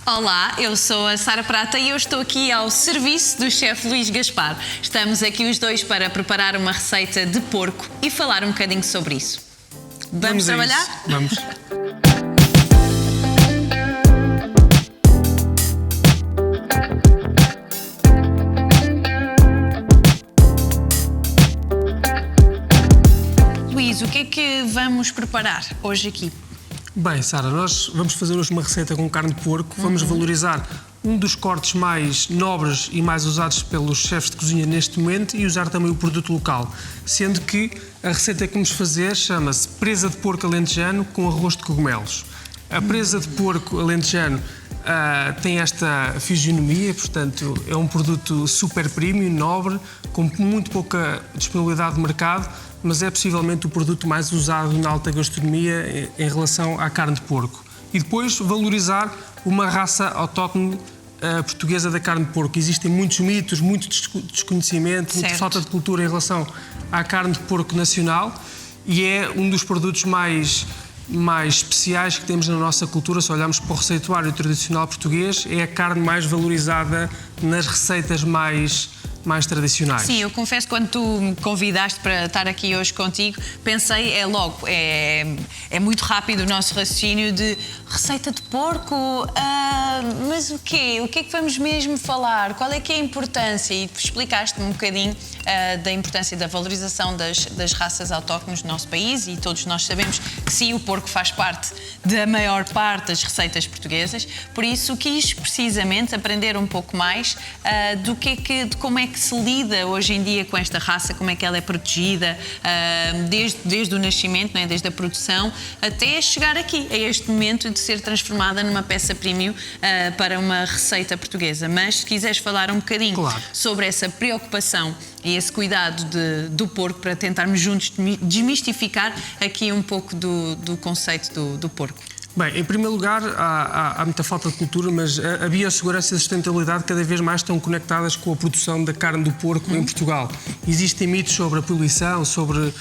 Olá, eu sou a Sara Prata e eu estou aqui ao serviço do chefe Luís Gaspar. Estamos aqui os dois para preparar uma receita de porco e falar um bocadinho sobre isso. Vamos trabalhar? Isso. Vamos. Luís, o que é que vamos preparar hoje aqui? Bem, Sara, nós vamos fazer hoje uma receita com carne de porco. Vamos valorizar um dos cortes mais nobres e mais usados pelos chefes de cozinha neste momento e usar também o produto local. Sendo que a receita que vamos fazer chama-se presa de porco alentejano com arroz de cogumelos. A presa de porco alentejano tem esta fisionomia, portanto é um produto super premium, nobre, com muito pouca disponibilidade de mercado, mas é possivelmente o produto mais usado na alta gastronomia em relação à carne de porco. E depois valorizar uma raça autóctone portuguesa da carne de porco. Existem muitos mitos, muito desconhecimento, muita falta de cultura em relação à carne de porco nacional e é um dos produtos mais especiais que temos na nossa cultura. Se olharmos para o receituário tradicional português, é a carne mais valorizada nas receitas mais tradicionais. Sim, eu confesso que quando tu me convidaste para estar aqui hoje contigo, pensei, é muito rápido o nosso raciocínio de receita de porco, mas o quê? O que é que vamos mesmo falar? Qual é que é a importância? E tu explicaste-me um bocadinho da importância da valorização das raças autóctones do nosso país e todos nós sabemos que sim, o porco faz parte da maior parte das receitas portuguesas, por isso quis precisamente aprender um pouco mais de como é que se lida hoje em dia com esta raça, como é que ela é protegida desde o nascimento, não é? Desde a produção, até chegar aqui, a este momento de ser transformada numa peça premium para uma receita portuguesa. Mas se quiseres falar um bocadinho sobre essa preocupação e esse cuidado do porco para tentarmos juntos desmistificar aqui um pouco do conceito do porco. Bem, em primeiro lugar, há muita falta de cultura, mas a biossegurança e a sustentabilidade cada vez mais estão conectadas com a produção da carne do porco em Portugal. Existem mitos sobre a poluição, sobre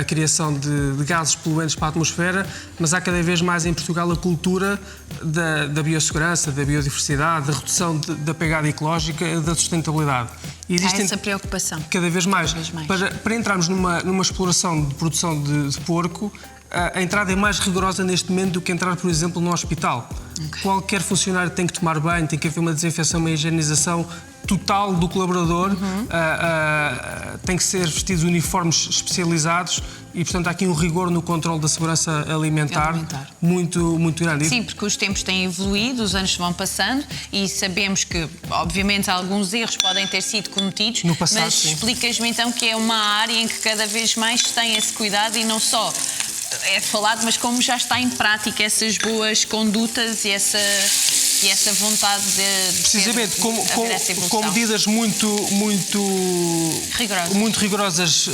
a criação de gases poluentes para a atmosfera, mas há cada vez mais em Portugal a cultura da biossegurança, da biodiversidade, da redução da pegada ecológica, da sustentabilidade. Há essa preocupação. Cada vez mais. Para entrarmos numa exploração de produção de porco, a entrada é mais rigorosa neste momento do que entrar, por exemplo, no hospital. Qualquer funcionário tem que tomar banho, tem que haver uma desinfecção, uma higienização total do colaborador, tem que ser vestidos uniformes especializados e, portanto, há aqui um rigor no controle da segurança alimentar. Muito grande. Sim, porque os tempos têm evoluído, os anos vão passando e sabemos que, obviamente, alguns erros podem ter sido cometidos, no passado, mas explicas-me então que é uma área em que cada vez mais se tem esse cuidado e não só é falado, mas como já está em prática essas boas condutas e essa vontade de precisamente com medidas muito rigorosas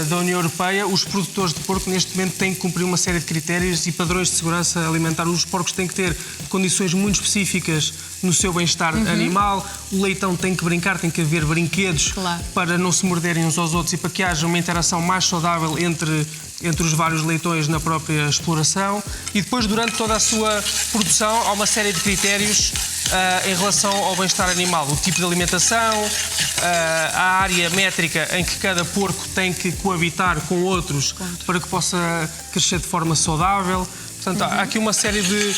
da União Europeia, os produtores de porco neste momento têm que cumprir uma série de critérios e padrões de segurança alimentar. Os porcos têm que ter condições muito específicas no seu bem-estar animal, o leitão tem que brincar, tem que haver brinquedos para não se morderem uns aos outros e para que haja uma interação mais saudável entre os vários leitões na própria exploração e depois, durante toda a sua produção, há uma série de critérios em relação ao bem-estar animal. O tipo de alimentação, a área métrica em que cada porco tem que coabitar com outros para que possa crescer de forma saudável. Portanto, há aqui uma série de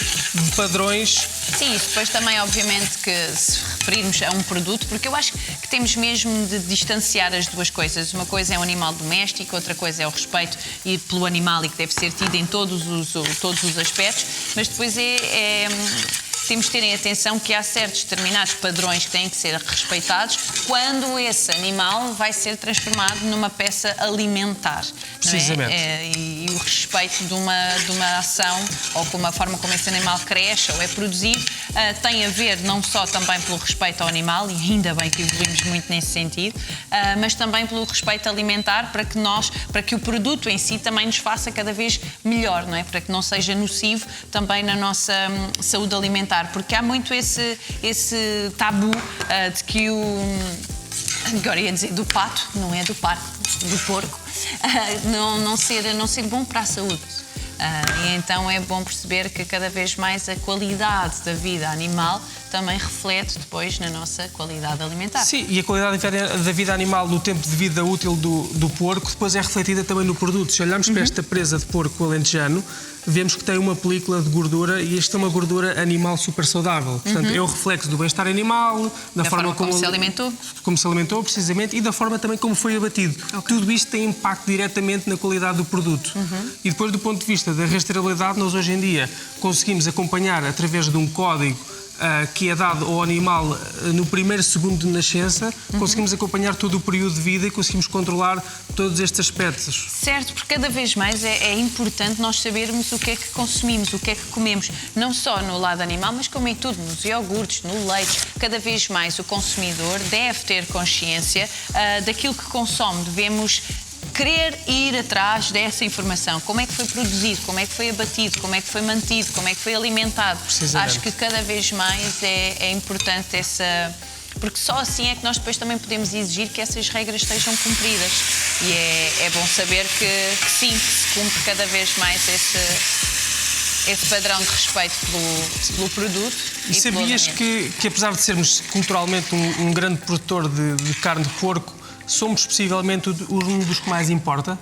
padrões. Sim, e depois também, obviamente, que se referirmos a um produto, porque eu acho que temos mesmo de distanciar as duas coisas. Uma coisa é o animal doméstico, outra coisa é o respeito pelo animal e que deve ser tido em todos os aspectos, mas depois temos de terem atenção que há certos determinados padrões que têm que ser respeitados quando esse animal vai ser transformado numa peça alimentar. Precisamente. E o respeito de uma ação ou com a forma como esse animal cresce ou é produzido tem a ver não só também pelo respeito ao animal, e ainda bem que evoluímos muito nesse sentido, mas também pelo respeito alimentar para que o produto em si também nos faça cada vez melhor, não é? Para que não seja nocivo também na nossa saúde alimentar. Porque há muito esse tabu de que agora ia dizer do pato, não é do porco, não ser bom para a saúde. E então é bom perceber que cada vez mais a qualidade da vida animal também reflete depois na nossa qualidade alimentar. Sim, e a qualidade da vida animal no tempo de vida útil do porco depois é refletida também no produto. Se olharmos para esta presa de porco alentejano, vemos que tem uma película de gordura e esta é uma gordura animal super saudável. Portanto, é o reflexo do bem-estar animal, da forma como se alimentou. Como se alimentou, precisamente, e da forma também como foi abatido. Tudo isto tem impacto diretamente na qualidade do produto. E depois, do ponto de vista da rastreabilidade, nós hoje em dia conseguimos acompanhar através de um código que é dado ao animal no primeiro segundo de nascença, conseguimos acompanhar todo o período de vida e conseguimos controlar todos estes aspectos. Certo, porque cada vez mais é importante nós sabermos o que é que consumimos, o que é que comemos, não só no lado animal, mas como em tudo, nos iogurtes, no leite. Cada vez mais o consumidor deve ter consciência daquilo que consome. Devemos querer ir atrás dessa informação. Como é que foi produzido, como é que foi abatido, como é que foi mantido, como é que foi alimentado. Acho que cada vez mais é importante essa... Porque só assim é que nós depois também podemos exigir que essas regras sejam cumpridas. E é bom saber que sim, que se cumpre cada vez mais esse padrão de respeito pelo produto. E sabias que apesar de sermos culturalmente um grande produtor de carne de porco, somos possivelmente um dos que mais importa?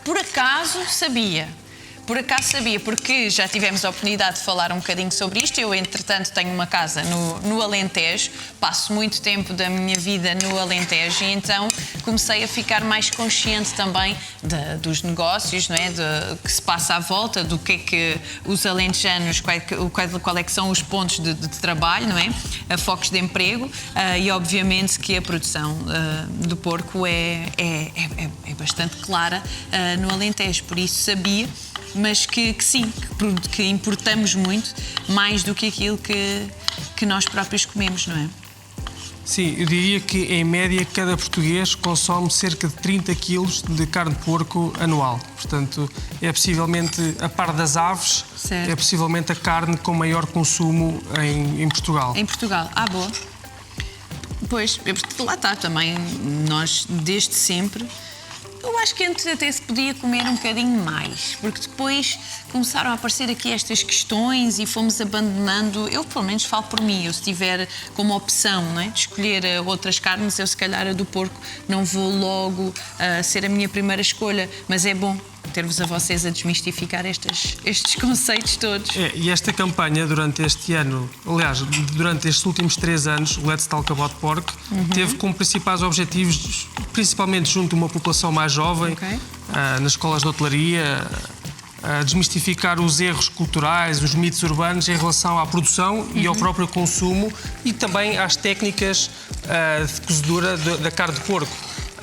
Por acaso sabia, porque já tivemos a oportunidade de falar um bocadinho sobre isto. Eu, entretanto, tenho uma casa no Alentejo, passo muito tempo da minha vida no Alentejo e então comecei a ficar mais consciente também dos negócios, não é? Que se passa à volta, do que é que os alentejanos, qual é que são os pontos de trabalho, não é? Focos de emprego e, obviamente, que a produção do porco é bastante clara no Alentejo, por isso sabia. Mas que sim, que importamos muito mais do que aquilo que nós próprios comemos, não é? Sim, eu diria que em média cada português consome cerca de 30 quilos de carne de porco anual. Portanto, é possivelmente, a par das aves, certo, é possivelmente a carne com maior consumo em Portugal. Em Portugal, boa. Pois, lá está também, nós desde sempre... Eu acho que antes até se podia comer um bocadinho mais, porque depois começaram a aparecer aqui estas questões e fomos abandonando. Eu, pelo menos, falo por mim. Eu, se tiver como opção, não é, de escolher outras carnes, eu, se calhar, a do porco não vou logo ser a minha primeira escolha. Mas é bom ter-vos a vocês a desmistificar estes conceitos todos. E esta campanha, durante este ano, aliás, durante estes últimos 3 anos, o Let's Talk About Pork, teve como principais objetivos, principalmente junto a uma população mais jovem, nas escolas de hotelaria, desmistificar os erros culturais, os mitos urbanos em relação à produção e ao próprio consumo e também às técnicas de cozedura da carne de porco.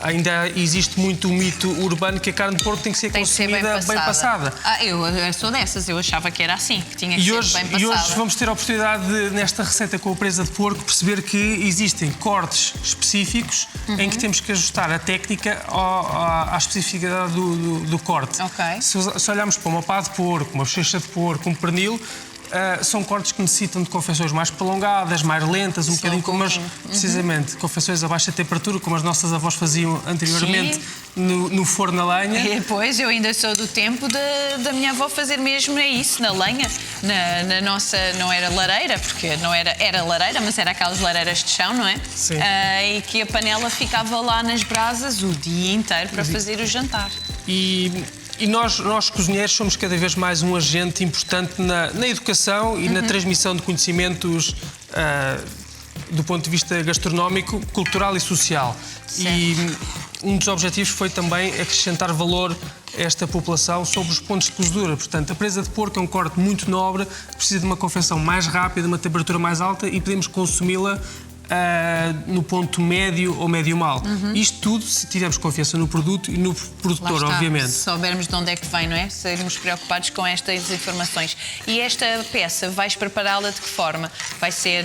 Ainda existe muito o mito urbano que a carne de porco tem que ser consumida bem passada. Eu sou dessas, eu achava que era assim, que tinha que ser bem passada. E hoje vamos ter a oportunidade, nesta receita com a presa de porco, perceber que existem cortes específicos em que temos que ajustar a técnica à especificidade do corte. Se olharmos para uma pá de porco, uma bochecha de porco, um pernil, são cortes que necessitam de confecções mais prolongadas, mais lentas, um bocadinho como precisamente, confecções a baixa temperatura, como as nossas avós faziam anteriormente no forno a lenha. Pois, eu ainda sou do tempo da minha avó fazer mesmo isso, na lenha, na nossa, não era lareira, porque não era lareira, mas era aquelas lareiras de chão, não é? Sim. E que a panela ficava lá nas brasas o dia inteiro para fazer o jantar. E nós, cozinheiros, somos cada vez mais um agente importante na educação e na transmissão de conhecimentos do ponto de vista gastronómico, cultural e social. Certo. E um dos objetivos foi também acrescentar valor a esta população sobre os pontos de cozedura. Portanto, a presa de porco é um corte muito nobre, precisa de uma confecção mais rápida, uma temperatura mais alta e podemos consumi-la no ponto médio ou médio-mal. Isto tudo se tivermos confiança no produto e no produtor, obviamente. Se soubermos de onde é que vem, não é? Sermos preocupados com estas informações. E esta peça, vais prepará-la de que forma? Vai ser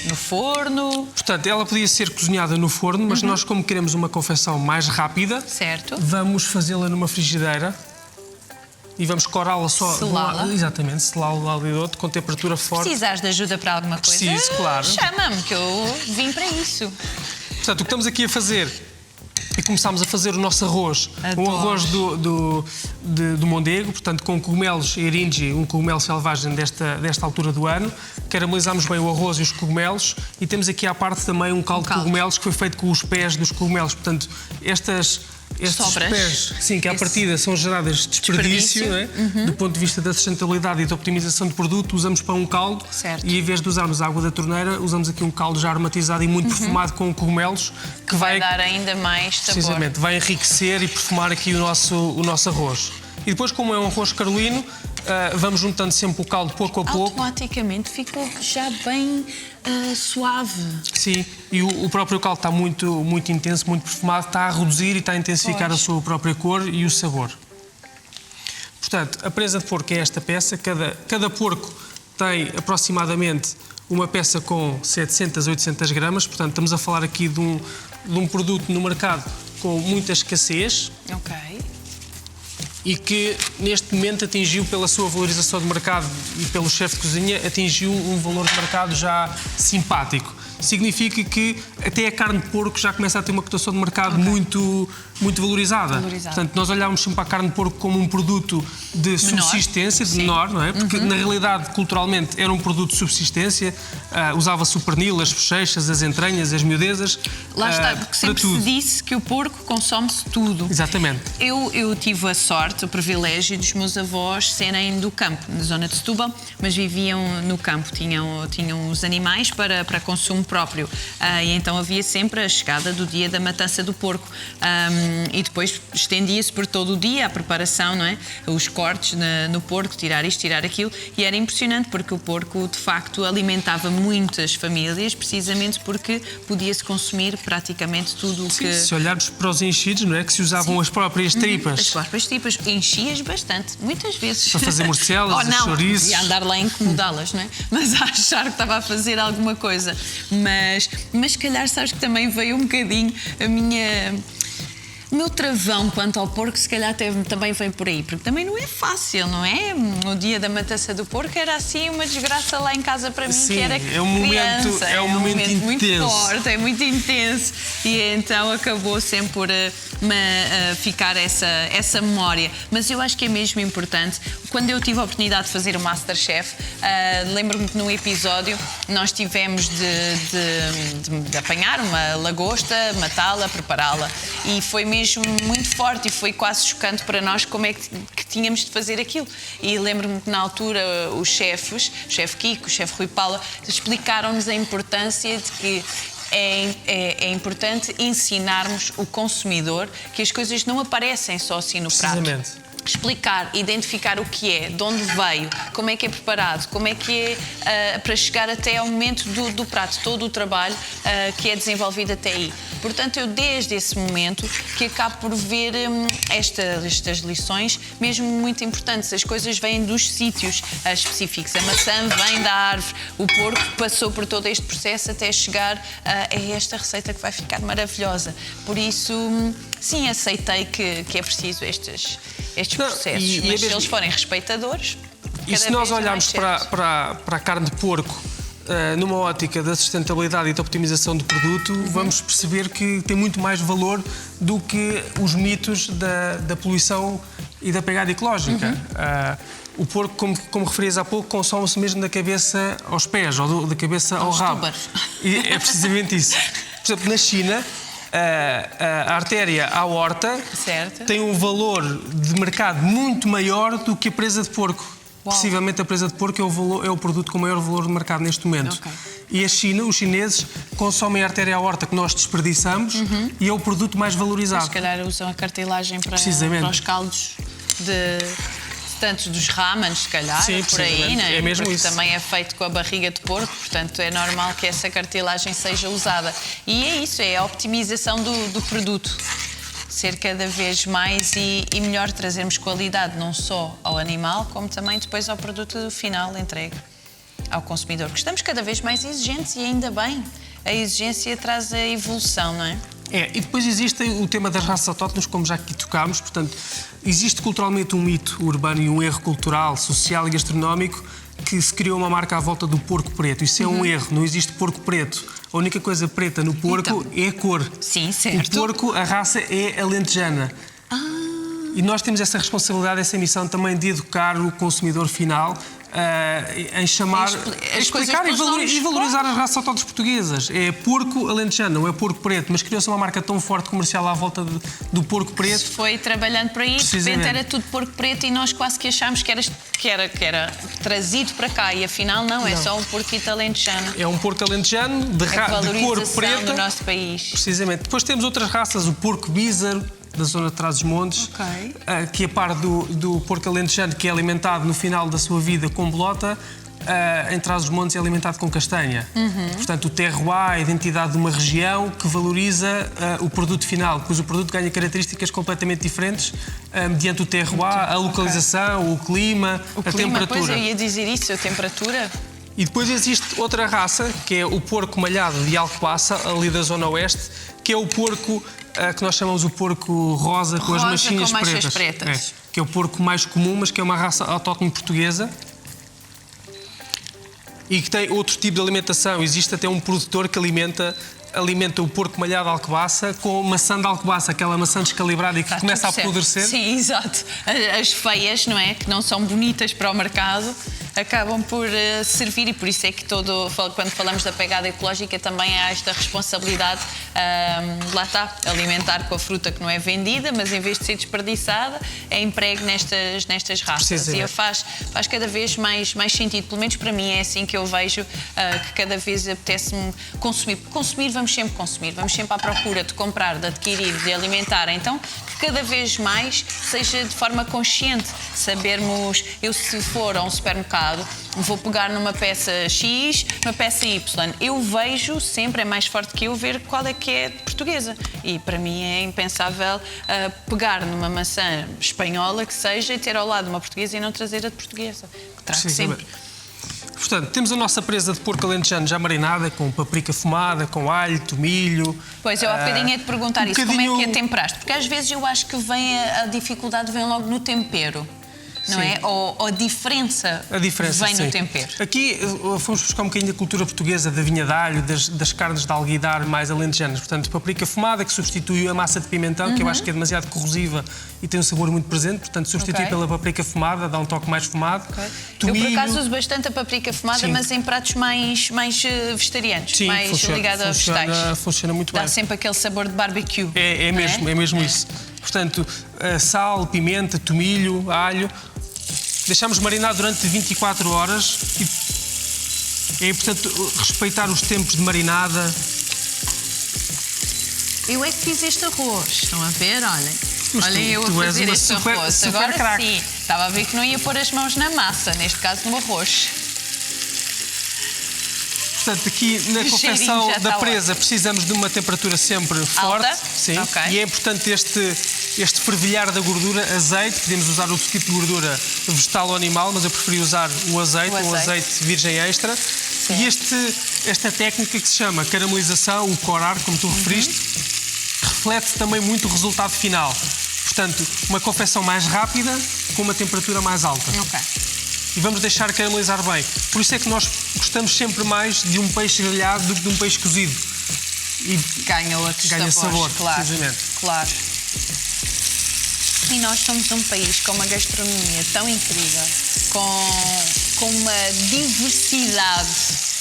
no forno? Portanto, ela podia ser cozinhada no forno, mas nós, como queremos uma confecção mais rápida, certo, vamos fazê-la numa frigideira. E vamos corá-la só... Selá-la. Exatamente, selá-la de um lado e do outro, com temperatura forte. Se precisares de ajuda para alguma coisa, preciso, claro, chama-me, que eu vim para isso. Portanto, o que estamos aqui a fazer e começámos a fazer o nosso arroz. Adoro. Um arroz do Mondego, portanto com cogumelos eringi, um cogumelo selvagem desta altura do ano. Caramelizamos bem o arroz e os cogumelos e temos aqui à parte também um caldo de cogumelos que foi feito com os pés dos cogumelos. Portanto, estes Sobras. pés, sim, que à partida são geradas desperdício, não é? Do ponto de vista da sustentabilidade e da optimização de produto, usamos para um caldo. Certo. E em vez de usarmos a água da torneira, usamos aqui um caldo já aromatizado e muito perfumado com cogumelos Que vai dar ainda mais sabor. precisamente, vai enriquecer e perfumar aqui o nosso arroz. E depois, como é um arroz carolino, vamos juntando sempre o caldo pouco a pouco. Automaticamente ficou já bem suave. Sim, e o próprio caldo está muito intenso, muito perfumado, está a reduzir e está a intensificar a sua própria cor e o sabor. Portanto, a presa de porco é esta peça. Cada porco tem aproximadamente uma peça com 700 a 800 gramas. Portanto, estamos a falar aqui de um produto no mercado com muita escassez. Ok. E que neste momento atingiu, pela sua valorização de mercado e pelo chefe de cozinha, atingiu um valor de mercado já simpático. Significa que até a carne de porco já começa a ter uma cotação de mercado muito valorizada. Portanto, nós olhávamos sempre para a carne de porco como um produto de subsistência, de menor, não é? Porque na realidade, culturalmente, era um produto de subsistência. Usava-se o pernil, as bochechas, as entranhas, as miudezas. Lá está, porque sempre se disse que o porco consome-se tudo. Exatamente. Eu tive a sorte, o privilégio dos meus avós serem do campo, na zona de Setúbal, mas viviam no campo, tinham os animais para consumo próprio. E então havia sempre a chegada do dia da matança do porco. E depois estendia-se por todo o dia a preparação, não é? Os cortes no porco, tirar isto, tirar aquilo. E era impressionante porque o porco, de facto, alimentava muitas famílias, precisamente porque podia-se consumir praticamente tudo o que... Se olharmos para os enchidos, não é? Que se usavam as próprias tripas. As próprias tripas. Enchias bastante, muitas vezes. Para fazer morcelas, chouriços. E andar lá a incomodá-las, não é? Mas a achar que estava a fazer alguma coisa. Mas se calhar sabes que também veio um bocadinho o meu travão quanto ao porco, se calhar também vem por aí, porque também não é fácil, não é? O dia da matança do porco era assim uma desgraça lá em casa para mim, sim, que era criança. É um momento intenso. Muito forte, é muito intenso. E então acabou sempre por ficar essa memória. Mas eu acho que é mesmo importante. Quando eu tive a oportunidade de fazer o Masterchef, lembro-me que num episódio nós tivemos de apanhar uma lagosta, matá-la, prepará-la. E foi mesmo muito forte e foi quase chocante para nós como é que tínhamos de fazer aquilo. E lembro-me que na altura os chefes, o chefe Kiko, o chefe Rui Paula, explicaram-nos a importância de que é importante ensinarmos o consumidor que as coisas não aparecem só assim no prato. Precisamente. Explicar, identificar o que é, de onde veio, como é que é preparado, como é que é para chegar até ao momento do prato, todo o trabalho que é desenvolvido até aí. Portanto, eu desde esse momento que acabo por ver estas lições mesmo muito importantes. As coisas vêm dos sítios específicos. A maçã vem da árvore, o porco passou por todo este processo até chegar a esta receita que vai ficar maravilhosa. Por isso, sim, aceitei que é preciso estes processos, mas se eles forem respeitadores... E se nós olharmos para a carne de porco numa ótica da sustentabilidade e da optimização do produto, vamos perceber que tem muito mais valor do que os mitos da poluição e da pegada ecológica. O porco, como referias há pouco, consome-se mesmo da cabeça aos pés, ou da cabeça ao rabo. E é precisamente isso. Por exemplo, na China, a artéria aorta tem um valor de mercado muito maior do que a presa de porco. Possivelmente a presa de porco é o produto com maior valor de mercado neste momento. E a China, os chineses, consomem a artéria aorta que nós desperdiçamos e é o produto mais valorizado. Mas, se calhar usam a cartilagem para os caldos tanto dos ramens, se calhar, sim, por aí, não é? É mesmo porque isso. Também é feito com a barriga de porco, portanto é normal que essa cartilagem seja usada. E é isso, é a optimização do produto. Ser cada vez mais e melhor, trazermos qualidade não só ao animal, como também depois ao produto final entregue ao consumidor. Porque estamos cada vez mais exigentes e ainda bem. A exigência traz a evolução, não é? E depois existe o tema das raças autóctones, como já aqui tocámos, portanto, existe culturalmente um mito urbano e um erro cultural, social e gastronómico que se criou uma marca à volta do porco preto. Isso é um erro, não existe porco preto. A única coisa preta no porco é a cor. Sim, certo. O porco, a raça é alentejana. E nós temos essa responsabilidade, essa missão também de educar o consumidor final em chamar, explicar e valorizar as raças autóctones portuguesas. É porco alentejano, não é porco preto, mas criou-se uma marca tão forte comercial à volta do porco preto. Se foi trabalhando por aí, de repente era tudo porco preto e nós quase que achámos que era trazido para cá e afinal não, é só um porquito alentejano. É um porco alentejano de cor preta. Do nosso país. Precisamente. Depois temos outras raças, o porco bízaro, da zona de Trás-os-Montes, que a par do porco alentejano, que é alimentado no final da sua vida com bolota, em Trás-os-Montes é alimentado com castanha. Portanto, o terroir, a identidade de uma região que valoriza o produto final, pois o produto ganha características completamente diferentes mediante o terroir, a localização, o clima, a temperatura. Pois eu ia dizer isso, a temperatura. E depois existe outra raça, que é o porco malhado de Alcobaça, ali da zona oeste, que é o porco que nós chamamos o porco rosa com as manchinhas pretas. Que é o porco mais comum, mas que é uma raça autóctone portuguesa e que tem outro tipo de alimentação. Existe até um produtor que alimenta o porco malhado de Alcobaça com maçã de Alcobaça, aquela maçã descalibrada e que começa a apodrecer. Sim, exato. As feias, não é? Que não são bonitas para o mercado, acabam por servir e por isso é que quando falamos da pegada ecológica também há esta responsabilidade, lá está, alimentar com a fruta que não é vendida, mas em vez de ser desperdiçada, é emprego nestas raças. E faz cada vez mais sentido, pelo menos para mim é assim que eu vejo, que cada vez apetece-me consumir, vamos sempre à procura de comprar, de adquirir, de alimentar, então que cada vez mais seja de forma consciente, sabermos, eu se for a um supermercado vou pegar numa peça X, uma peça Y. Eu vejo sempre, é mais forte que eu, ver qual é que é portuguesa. E para mim é impensável pegar numa maçã espanhola que seja e ter ao lado uma portuguesa e não trazer a de portuguesa. Trago sempre. Portanto, temos a nossa presa de porco alentejano já marinada, com paprika fumada, com alho, tomilho... Pois, eu há bocadinho ia te perguntar isso, como é que a temperaste? Porque às vezes eu acho que a dificuldade vem logo no tempero. Não é? Ou a diferença vem no tempero. Aqui fomos buscar um bocadinho da cultura portuguesa, da vinha de alho, das carnes de alguidar mais alentejanas. Portanto, paprika fumada, que substitui a massa de pimentão, que eu acho que é demasiado corrosiva e tem um sabor muito presente. Portanto, substitui pela paprika fumada, dá um toque mais fumado. Tomilho. Eu, por acaso, uso bastante a paprika fumada, mas em pratos mais vegetarianos, mais ligados a vegetais. Funciona muito bem. Dá sempre aquele sabor de barbecue. É mesmo isso. Portanto, sal, pimenta, tomilho, alho... Deixamos marinar durante 24 horas e é importante respeitar os tempos de marinada. Eu é que fiz este arroz, estão a ver? Olhem eu a fazer este arroz. Agora sim, estava a ver que não ia pôr as mãos na massa, neste caso no arroz. Portanto, aqui na confecção da presa precisamos de uma temperatura sempre forte. Alta? Sim. E é importante este fervilhar da gordura, azeite. Podemos usar outro tipo de gordura vegetal ou animal, mas eu preferi usar um azeite virgem extra. Sim. E esta técnica que se chama caramelização, o corar, como tu referiste, reflete também muito o resultado final. Portanto, uma confecção mais rápida com uma temperatura mais alta. E vamos deixar caramelizar bem. Por isso é que nós gostamos sempre mais de um peixe grelhado do que de um peixe cozido. E ganha sabor, precisamente. Claro. E nós somos um país com uma gastronomia tão incrível, com uma diversidade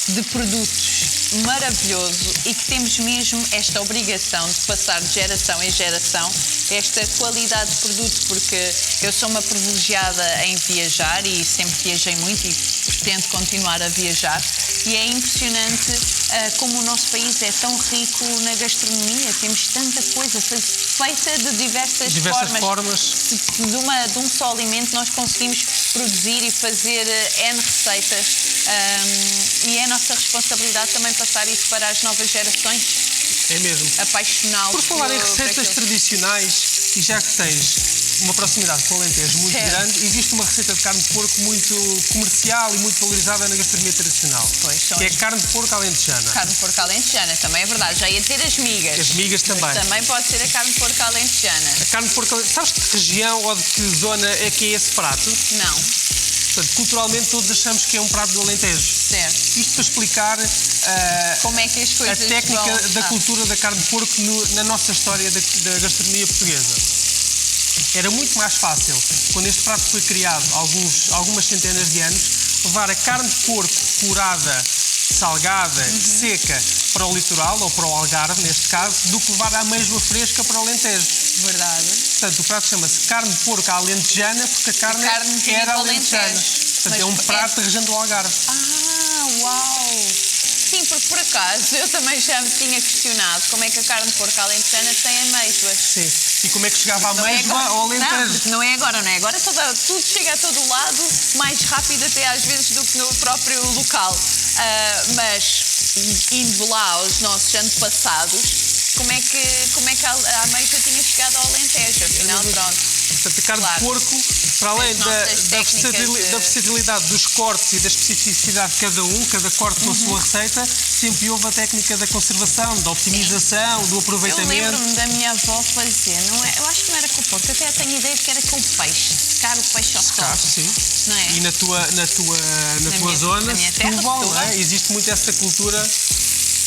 de produtos maravilhoso e que temos mesmo esta obrigação de passar de geração em geração esta qualidade de produto, porque eu sou uma privilegiada em viajar e sempre viajei muito e pretendo continuar a viajar e é impressionante como o nosso país é tão rico na gastronomia, temos tanta coisa feita de diversas formas. De um só alimento nós conseguimos produzir e fazer N receitas e é a nossa responsabilidade também passar isso para as novas gerações. É mesmo. Apaixoná-los. Por falar em receitas tradicionais, e já que tens uma proximidade com o Alentejo muito grande, existe uma receita de carne de porco muito comercial e muito valorizada na gastronomia tradicional. Que é carne de porco alentejana. Carne de porco alentejana, também é verdade. Já ia dizer as migas. As migas também. Mas também pode ser a carne de porco alentejana. A carne de porco alentejana. Sabes de que região ou de que zona é que é esse prato? Não. Portanto, culturalmente todos achamos que é um prato do Alentejo. Certo. Isto para explicar Como é que as a coisas técnica vão... da cultura da carne de porco na nossa história da gastronomia portuguesa. Era muito mais fácil, quando este prato foi criado algumas centenas de anos, levar a carne de porco curada, salgada, seca para o litoral, ou para o Algarve, neste caso, do que levar a amêijoa fresca para o Alentejo. Verdade. Portanto, o prato chama-se carne de porco à alentejana, porque a carne vinha era do alentejana. Alentejo. Portanto, é um prato da região do Algarve. Ah, uau! Sim, porque por acaso eu também já me tinha questionado como é que a carne de porco alentejana tem amêijoas. Sim. E como é que chegava a Não é amêijoa agora. ao Alentejo? Não, porque não é agora, não é agora. Tudo chega a todo lado mais rápido até às vezes do que no próprio local. Mas indo lá aos nossos antepassados, como é que a ameijoa tinha chegado ao Alentejo? Afinal, pronto. Portanto, a carne Claro. de porco, para além As da nossas técnicas da versatilidade dos cortes e da especificidade de cada corte com a sua receita, sempre houve a técnica da conservação, da optimização, do Eu aproveitamento. lembro-me da minha avó fazer, não é? Eu acho que não era com o porco, até tenho ideia de que era com o peixe, secar o peixe ao sol. Sim. Não é? E na tua zona, na minha terra, Setúbal, não é? Setúbal. Existe muito essa cultura.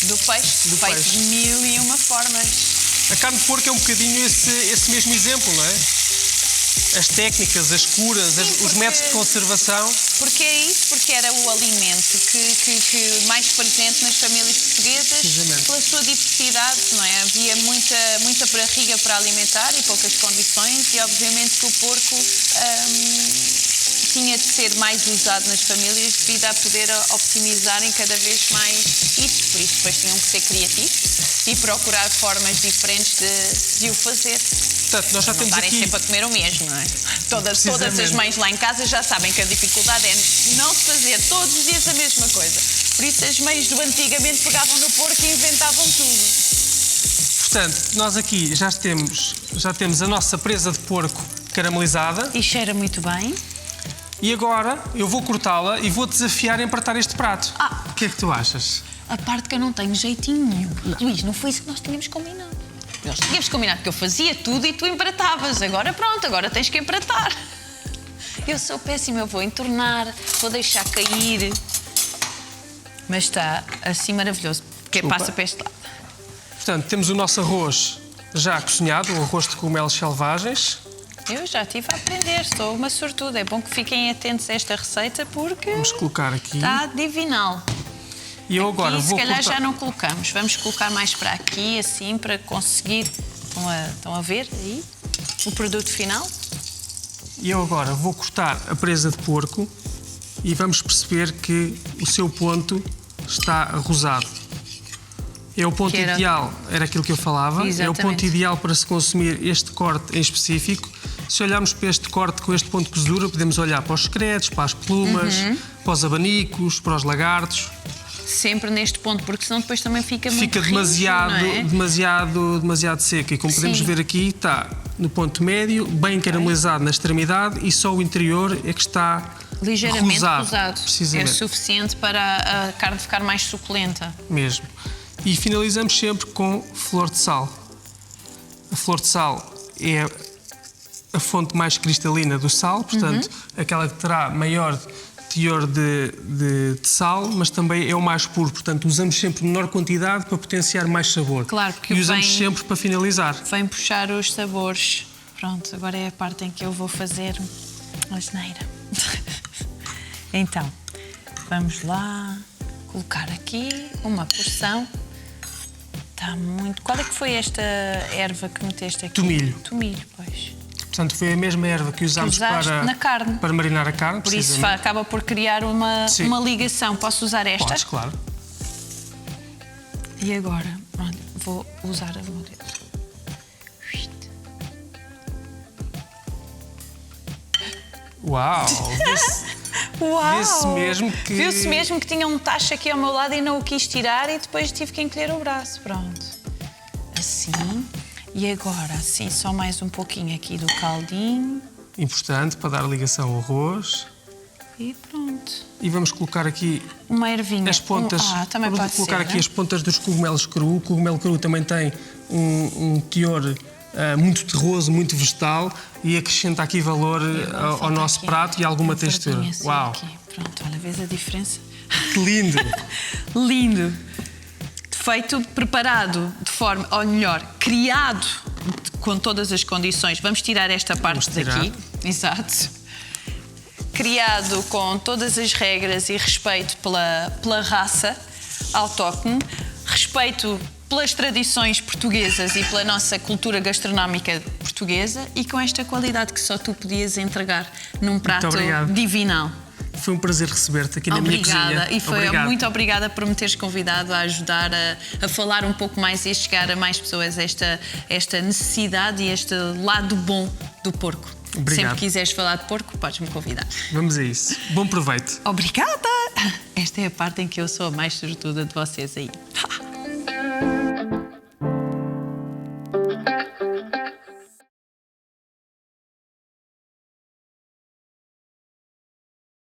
Do peixe, Do feito peixe. de mil e uma formas. A carne de porco é um bocadinho esse mesmo exemplo, não é? As técnicas, as curas, os porque- métodos de conservação. Porque é isso, porque era o alimento que mais presente nas famílias portuguesas Precisamente. pela sua diversidade, não é? Havia muita barriga para alimentar e poucas condições e obviamente que o porco tinha de ser mais usado nas famílias devido a poder optimizarem cada vez mais isso. Por isso depois tinham que ser criativos e procurar formas diferentes de o fazer. Portanto, nós já Não temos estarem aqui. sempre a comer o mesmo, não é? Todas as Precisamente. mães lá em casa já sabem que a dificuldade é não se fazer todos os dias a mesma coisa. Por isso as mães do antigamente pegavam no porco e inventavam tudo. Portanto, nós aqui já temos a nossa presa de porco caramelizada E cheira muito bem. e agora eu vou cortá-la e vou desafiar a empratar este prato. O que é que tu achas? A parte que eu não tenho jeitinho nenhum. Luís, não foi isso que nós tínhamos combinado. Nós tínhamos combinado que eu fazia tudo e tu empratavas. Agora pronto, agora tens que empratar. Eu sou péssima, eu vou entornar, vou deixar cair. Mas está assim maravilhoso. Porque Desculpa. passa para este lado. Portanto, temos o nosso arroz já cozinhado, o arroz de cogumelos selvagens. Eu já estive a aprender, sou uma sortuda. É bom que fiquem atentos a esta receita porque Vamos colocar aqui. está divinal. E eu agora Aqui, se vou calhar cortar. já não colocamos. Vamos colocar mais para aqui, assim, para conseguir. Estão a ver aí o produto final? E eu agora vou cortar a presa de porco e vamos perceber que o seu ponto está rosado. É o ponto Que era- ideal, era aquilo que eu falava, é o Exatamente. ponto ideal para se consumir este corte em específico. Se olharmos para este corte com este ponto de cozedura, podemos olhar para os secretos, para as plumas, Uhum. para os abanicos, para os lagartos. Sempre neste ponto, porque senão depois também fica muito Fica rijo, demasiado, não é? demasiado seco. E como podemos Sim. ver aqui, está no ponto médio, bem caramelizado na extremidade e só o interior é que está Ligeiramente rosado. rosado. É Precisamente, suficiente para a carne ficar mais suculenta. mesmo. E finalizamos sempre com flor de sal. A flor de sal é a fonte mais cristalina do sal, portanto, aquela que terá maior teor de sal, mas também é o mais puro, portanto, usamos sempre menor quantidade para potenciar mais sabor. Claro, porque e usamos vem- sempre para finalizar. Vem puxar os sabores. Pronto, agora é a parte em que eu vou fazer a asneira. Então, vamos lá colocar aqui uma porção. Está muito... Qual é que foi esta erva que meteste aqui? Tomilho. Tomilho, pois. Portanto, foi a mesma erva que usámos usaste na carne. para marinar a carne. Por isso precisamente. acaba por criar Sim. uma ligação. Posso usar esta? Podes, claro. E agora, olha, vou usar a mão dedo. Uau! Uau! Vê-se mesmo que- Viu-se mesmo que tinha um tacho aqui ao meu lado e não o quis tirar e depois tive que encolher o braço. Pronto. Assim. E agora, assim, só mais um pouquinho aqui do caldinho. Importante para dar ligação ao arroz. E pronto. E vamos colocar aqui Uma ervinha. as pontas. Também vamos pode colocar ser, aqui né? as pontas dos cogumelos cru. O cogumelo cru também tem um teor muito terroso, muito vegetal e acrescenta aqui valor ao nosso prato e alguma textura. Uau! Aqui. Pronto, olha, vês a diferença? Que lindo! Lindo! Feito, preparado de forma, ou melhor, criado com todas as condições. Vamos tirar esta parte daqui. Exato. Criado com todas as regras e respeito pela raça autóctone, respeito pelas tradições portuguesas e pela nossa cultura gastronómica portuguesa e com esta qualidade que só tu podias entregar num prato divinal. Foi um prazer receber-te aqui na minha cozinha. Muito obrigada por me teres convidado a ajudar a falar um pouco mais e a chegar a mais pessoas esta necessidade e este lado bom do porco. Obrigado. Sempre quiseres falar de porco, podes-me convidar. Vamos a isso. Bom proveito. Obrigada! Esta é a parte em que eu sou a mais sortuda de vocês aí.